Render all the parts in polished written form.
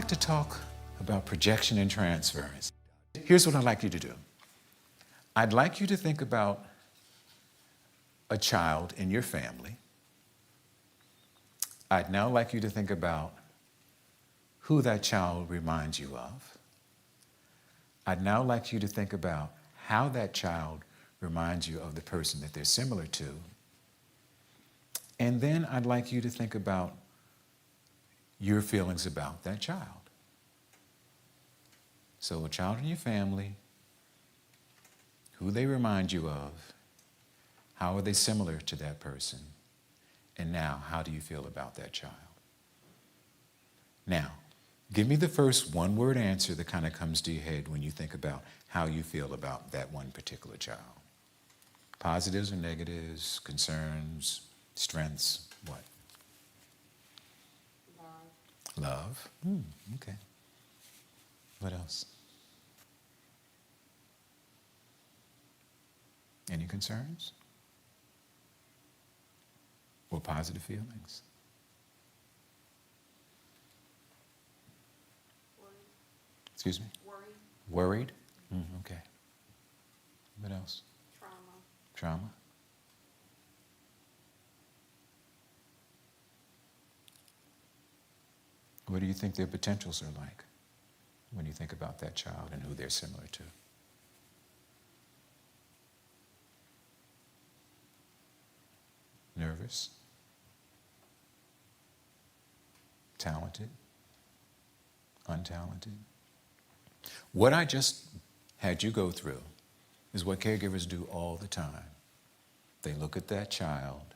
to talk about projection and transference. Here's what I'd like you to do. I'd like you to think about a child in your family. I'd now like you to think about who that child reminds you of. I'd now like you to think about how that child reminds you of the person that they're similar to. And then I'd like you to think about your feelings about that child. So a child in your family, who they remind you of, how are they similar to that person, and now how do you feel about that child? Now, give me the first one-word answer that kind of comes to your head when you think about how you feel about that one particular child. Positives or negatives, concerns, strengths, what? Love. Okay. What else? Any concerns? Or positive feelings? Worried. Excuse me? Worried. Worried? Okay. What else? Trauma. Trauma? What do you think their potentials are like when you think about that child and who they're similar to? Nervous? Talented? Untalented? What I just had you go through is what caregivers do all the time. They look at that child,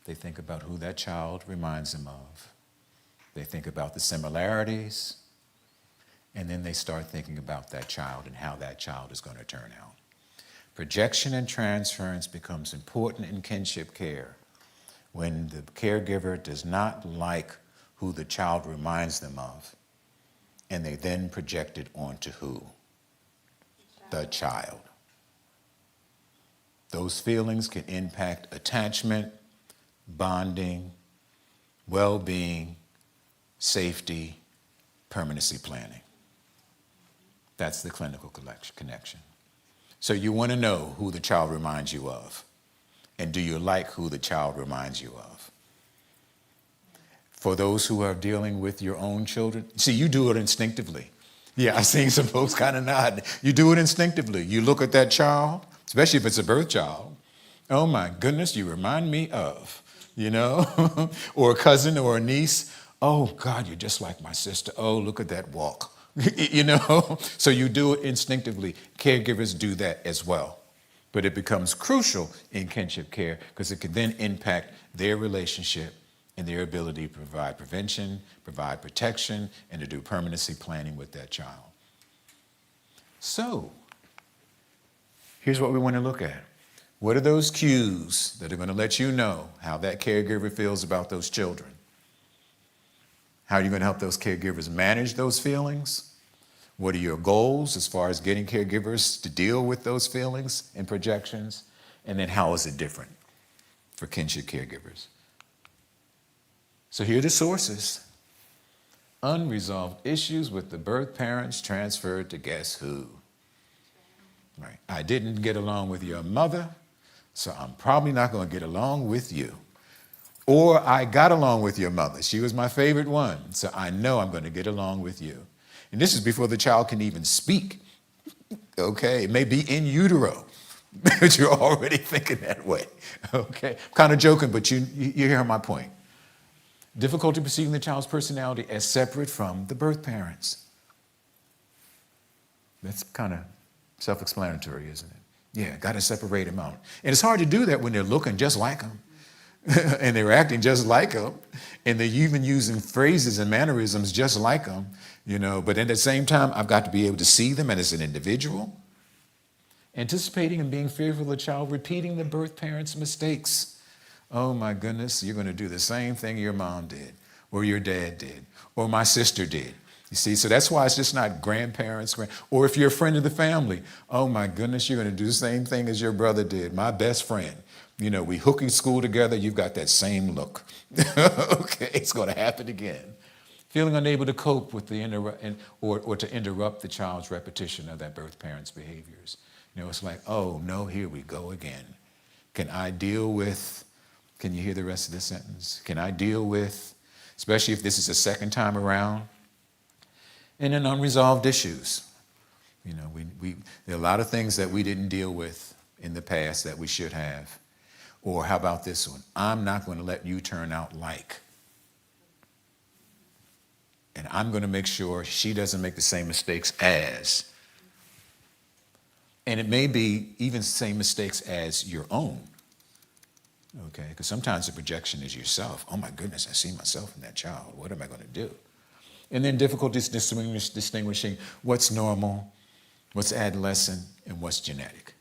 they think about who that child reminds them of, they think about the similarities, and then they start thinking about that child and how that child is going to turn out. Projection and transference becomes important in kinship care when the caregiver does not like who the child reminds them of, and they then project it onto who? The child. Those feelings can impact attachment, bonding, well-being, safety, permanency planning. That's the clinical connection. So you want to know who the child reminds you of, and do you like who the child reminds you of? For those who are dealing with your own children, see, you do it instinctively. Yeah, I've seen some folks kind of nod. You do it instinctively. You look at that child, especially if it's a birth child. Oh my goodness, you remind me of, or a cousin or a niece. Oh God, you're just like my sister. Oh, look at that walk. So you do it instinctively. Caregivers do that as well. But it becomes crucial in kinship care because it can then impact their relationship and their ability to provide prevention, provide protection, and to do permanency planning with that child. So, here's what we want to look at. What are those cues that are going to let you know how that caregiver feels about those children? How are you going to help those caregivers manage those feelings? What are your goals as far as getting caregivers to deal with those feelings and projections? And then how is it different for kinship caregivers? So here are the sources. Unresolved issues with the birth parents transferred to guess who? Right. I didn't get along with your mother, so I'm probably not going to get along with you. Or I got along with your mother. She was my favorite one, so I know I'm going to get along with you. And this is before the child can even speak. Okay, it may be in utero, but you're already thinking that way. Okay, I'm kind of joking, but you hear my point. Difficulty perceiving the child's personality as separate from the birth parents. That's kind of self-explanatory, isn't it? Yeah, got to separate them out. And it's hard to do that when they're looking just like them. And they're acting just like them, and they're even using phrases and mannerisms just like them, but at the same time, I've got to be able to see them as an individual, anticipating and being fearful of the child repeating the birth parents' mistakes. Oh my goodness, you're going to do the same thing your mom did, or your dad did, or my sister did. You see, so that's why it's just not grandparents, or if you're a friend of the family, oh my goodness, you're going to do the same thing as your brother did, my best friend. We hook in school together, you've got that same look. Okay, it's going to happen again. Feeling unable to cope with or to interrupt the child's repetition of that birth parent's behaviors. It's like, oh, no, here we go again. Can you hear the rest of the sentence? Can I deal with, especially if this is the second time around, and then unresolved issues. There are a lot of things that we didn't deal with in the past that we should have. Or how about this one? I'm not going to let you turn out like. And I'm going to make sure she doesn't make the same mistakes as. And it may be even the same mistakes as your own. Okay? Because sometimes the projection is yourself. Oh my goodness, I see myself in that child. What am I going to do? And then difficulties distinguishing what's normal, what's adolescent, and what's genetic.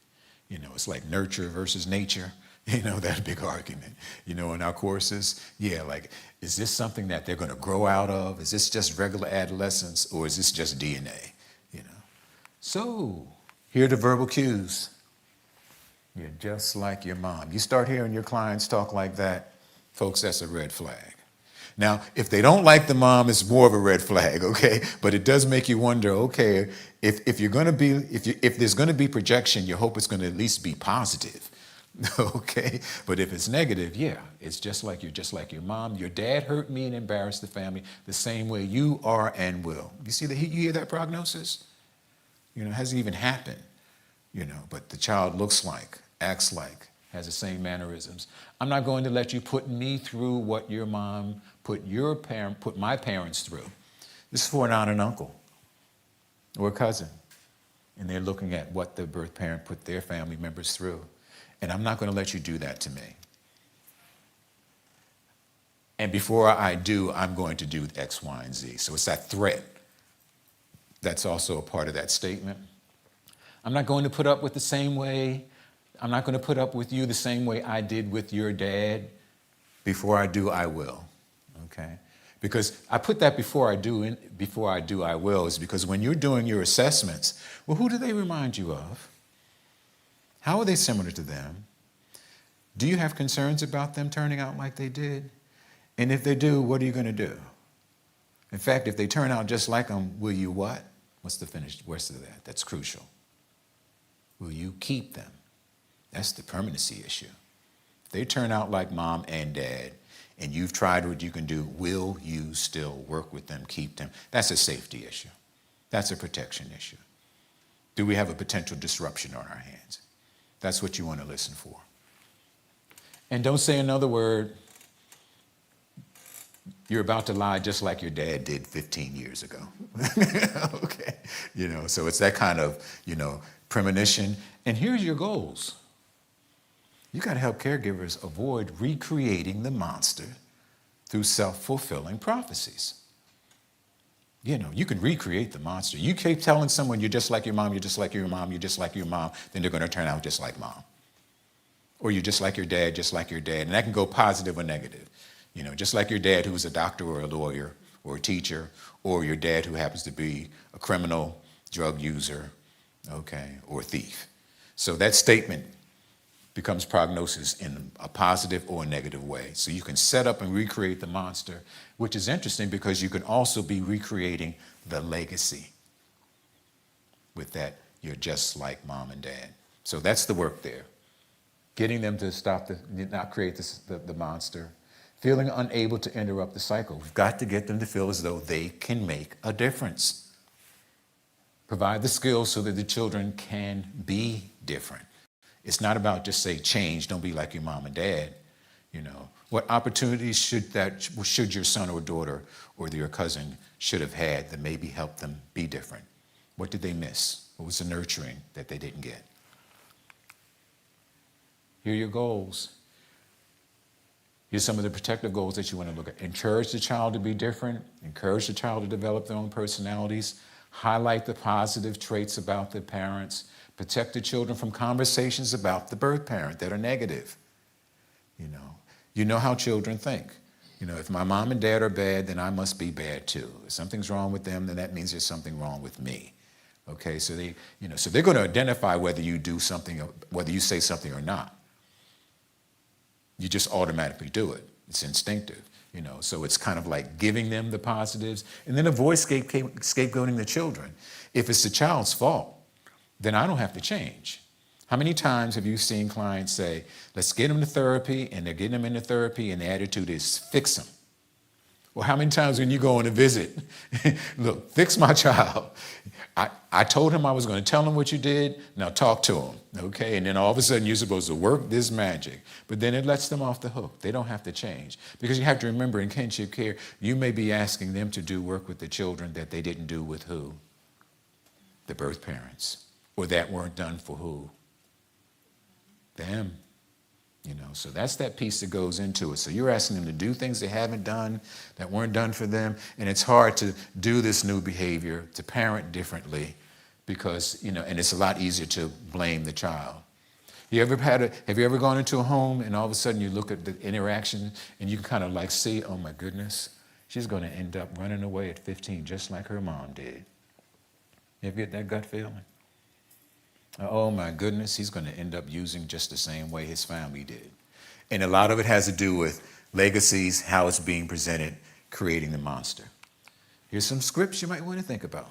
It's like nurture versus nature. That big argument. In our courses, is this something that they're going to grow out of? Is this just regular adolescence, or is this just DNA? So, here are the verbal cues. You're just like your mom. You start hearing your clients talk like that, folks, that's a red flag. Now, if they don't like the mom, it's more of a red flag, okay? But it does make you wonder, okay, if there's going to be projection, you hope it's going to at least be positive. Okay, but if it's negative, it's just like your mom. Your dad hurt me and embarrassed the family the same way you are and will. You see that? You hear that prognosis? It hasn't even happened. But the child looks like, acts like, has the same mannerisms. I'm not going to let you put me through what your mom put my parents through. This is for an aunt and uncle or a cousin, and they're looking at what the birth parent put their family members through. And I'm not going to let you do that to me. And before I do, I'm going to do X, Y, and Z. So it's that threat. That's also a part of that statement. I'm not going to put up with the same way. I'm not going to put up with you the same way I did with your dad. Before I do, I will. Okay? Because I put that before I do, I will, is because when you're doing your assessments, well, who do they remind you of? How are they similar to them? Do you have concerns about them turning out like they did? And if they do, what are you going to do? In fact, if they turn out just like them, will you what? What's the finished rest of that? That's crucial. Will you keep them? That's the permanency issue. If they turn out like mom and dad, and you've tried what you can do, will you still work with them, keep them? That's a safety issue. That's a protection issue. Do we have a potential disruption on our hands? That's what you want to listen for. And don't say another word. You're about to lie just like your dad did 15 years ago. Okay. So it's that kind of, premonition. And here's your goals. You got to help caregivers avoid recreating the monster through self-fulfilling prophecies. You can recreate the monster. You keep telling someone you're just like your mom, you're just like your mom, you're just like your mom, then they're going to turn out just like mom. Or you're just like your dad, just like your dad. And that can go positive or negative. Just like your dad who's a doctor or a lawyer or a teacher, or your dad who happens to be a criminal, drug user, okay, or a thief. So that statement becomes prognosis in a positive or a negative way. So you can set up and recreate the monster, which is interesting because you can also be recreating the legacy. With that, you're just like mom and dad. So that's the work there. Getting them to not create the monster. Feeling unable to interrupt the cycle. We've got to get them to feel as though they can make a difference. Provide the skills so that the children can be different. It's not about just say change, don't be like your mom and dad. What opportunities should your son or daughter or your cousin should have had that maybe helped them be different? What did they miss? What was the nurturing that they didn't get? Here are your goals. Here's some of the protective goals that you want to look at. Encourage the child to be different. Encourage the child to develop their own personalities. Highlight the positive traits about the parents. Protect the children from conversations about the birth parent that are negative. You know how children think. If my mom and dad are bad, then I must be bad too. If something's wrong with them, then that means there's something wrong with me. Okay, so they're going to identify whether you do something, or whether you say something or not. You just automatically do it. It's instinctive. So it's kind of like giving them the positives and then avoid scapegoating the children. If it's the child's fault, then I don't have to change. How many times have you seen clients say, let's get them to therapy, and they're getting them into therapy and the attitude is fix them? Well, how many times when you go on a visit, look, fix my child. I told him I was going to tell him what you did, now talk to him, okay? And then all of a sudden you're supposed to work this magic. But then it lets them off the hook. They don't have to change. Because you have to remember in kinship care, you may be asking them to do work with the children that they didn't do with who? The birth parents. Or that weren't done for who? Them. So that's that piece that goes into it. So you're asking them to do things they haven't done, that weren't done for them, and it's hard to do this new behavior, to parent differently, because, and it's a lot easier to blame the child. Have you ever gone into a home and all of a sudden you look at the interaction and you can kind of like see, oh my goodness, she's going to end up running away at 15 just like her mom did. You ever get that gut feeling? Oh my goodness, he's going to end up using just the same way his family did. And a lot of it has to do with legacies, how it's being presented, creating the monster. Here's some scripts you might want to think about.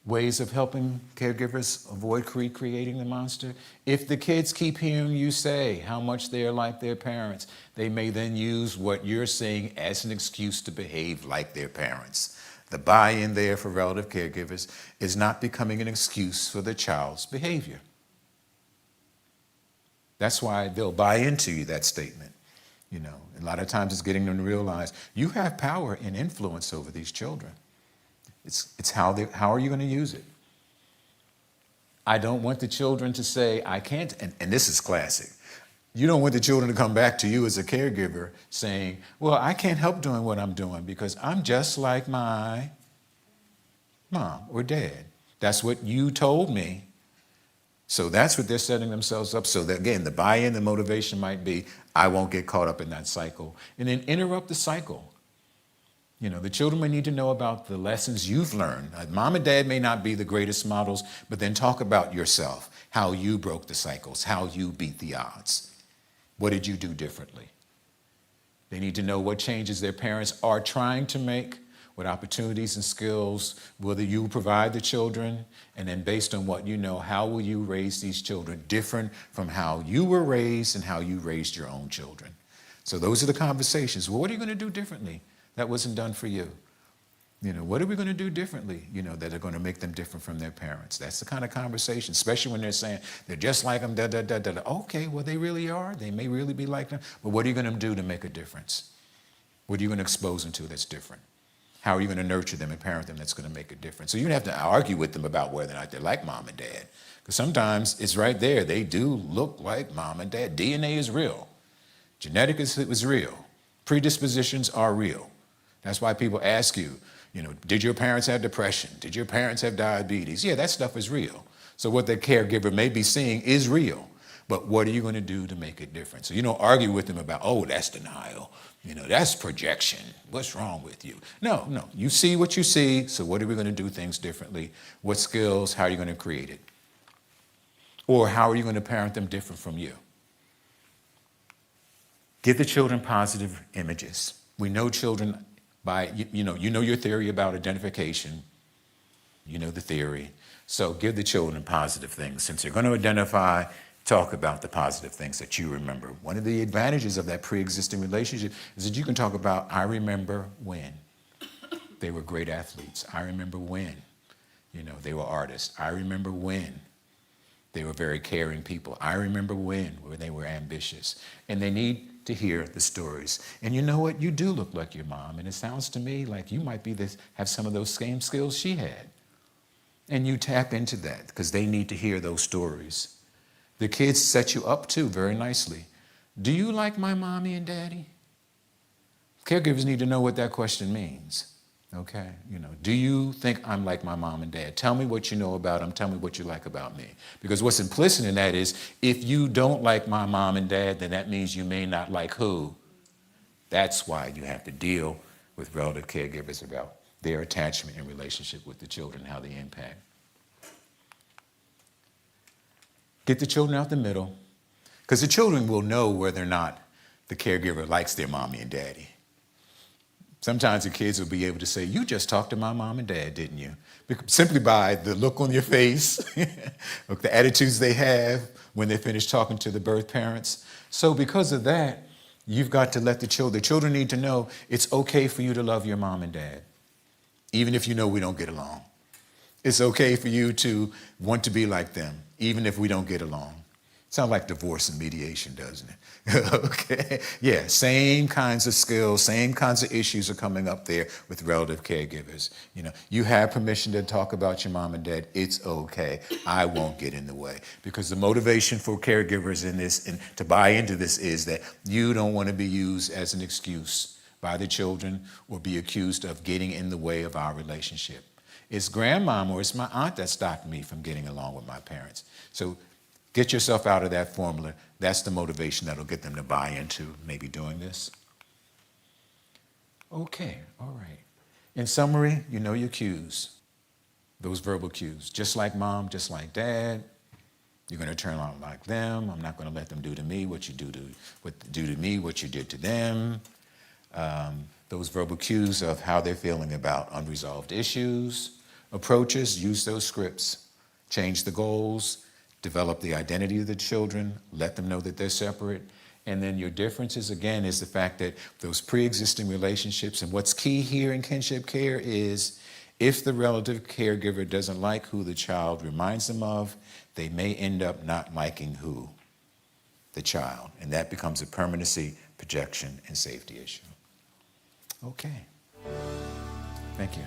Ways of helping caregivers avoid creating the monster. If the kids keep hearing you say how much they are like their parents, they may then use what you're saying as an excuse to behave like their parents. The buy-in there for relative caregivers is not becoming an excuse for the child's behavior. That's why they'll buy into that statement. A lot of times it's getting them to realize you have power and influence over these children. It's how are you going to use it? I don't want the children to say, I can't, and this is classic. You don't want the children to come back to you as a caregiver saying, well, I can't help doing what I'm doing because I'm just like my mom or dad. That's what you told me. So that's what they're setting themselves up. So that, again, the buy-in, the motivation might be, I won't get caught up in that cycle. And then interrupt the cycle. The children may need to know about the lessons you've learned. Mom and dad may not be the greatest models, but then talk about yourself, how you broke the cycles, how you beat the odds. What did you do differently? They need to know what changes their parents are trying to make, what opportunities and skills will you provide the children, and then based on what you know, how will you raise these children different from how you were raised and how you raised your own children. So those are the conversations. Well, what are you going to do differently that wasn't done for you? What are we going to do differently, that are going to make them different from their parents? That's the kind of conversation, especially when they're saying they're just like them, da, da, da, da, da. Okay, well, they really are. They may really be like them. But what are you going to do to make a difference? What are you going to expose them to that's different? How are you going to nurture them and parent them that's going to make a difference? So you don't have to argue with them about whether or not they're like mom and dad. Because sometimes it's right there. They do look like mom and dad. DNA is real. Genetics is real. Predispositions are real. That's why people ask you, did your parents have depression? Did your parents have diabetes? Yeah, that stuff is real. So what the caregiver may be seeing is real. But what are you going to do to make it different? So you don't argue with them about, oh, that's denial. That's projection. What's wrong with you? No. You see what you see. So what are we going to do things differently? What skills? How are you going to create it? Or how are you going to parent them different from you? Give the children positive images. We know children by, you know your theory about identification. You know the theory. So give the children positive things. Since they're going to identify, talk about the positive things that you remember. One of the advantages of that pre-existing relationship is that you can talk about, I remember when they were great athletes. I remember when, they were artists. I remember when they were very caring people. I remember when they were ambitious. And they need to hear the stories. And you know what? You do look like your mom. And it sounds to me like you might have some of those same skills she had. And you tap into that because they need to hear those stories. The kids set you up too very nicely. Do you like my mommy and daddy? Caregivers need to know what that question means. Okay, do you think I'm like my mom and dad? Tell me what you know about them. Tell me what you like about me. Because what's implicit in that is, if you don't like my mom and dad, then that means you may not like who? That's why you have to deal with relative caregivers about their attachment and relationship with the children, how they impact. Get the children out the middle, because the children will know whether or not the caregiver likes their mommy and daddy. Sometimes the kids will be able to say, you just talked to my mom and dad, didn't you? Simply by the look on your face, or the attitudes they have when they finish talking to the birth parents. So because of that, you've got to let the children need to know it's okay for you to love your mom and dad, even if you know we don't get along. It's okay for you to want to be like them, even if we don't get along. Sounds like divorce and mediation, doesn't it? Okay. Yeah, same kinds of skills, same kinds of issues are coming up there with relative caregivers. You know, you have permission to talk about your mom and dad. It's okay. I won't get in the way. Because the motivation for caregivers in this and to buy into this is that you don't want to be used as an excuse by the children or be accused of getting in the way of our relationship. It's grandmom or it's my aunt that stopped me from getting along with my parents. So get yourself out of that formula. That's the motivation that'll get them to buy into maybe doing this. Okay, all right. In summary, you know your cues, those verbal cues. Just like mom, just like dad. You're going to turn out like them. I'm not going to let them do to me what you do to me, what you did to them. Those verbal cues of how they're feeling about unresolved issues. Approaches, use those scripts. Change the goals. Develop the identity of the children, let them know that they're separate. And then your differences, again, is the fact that those pre-existing relationships, and what's key here in kinship care is if the relative caregiver doesn't like who the child reminds them of, they may end up not liking who? The child. And that becomes a permanency, projection, and safety issue. Okay. Thank you.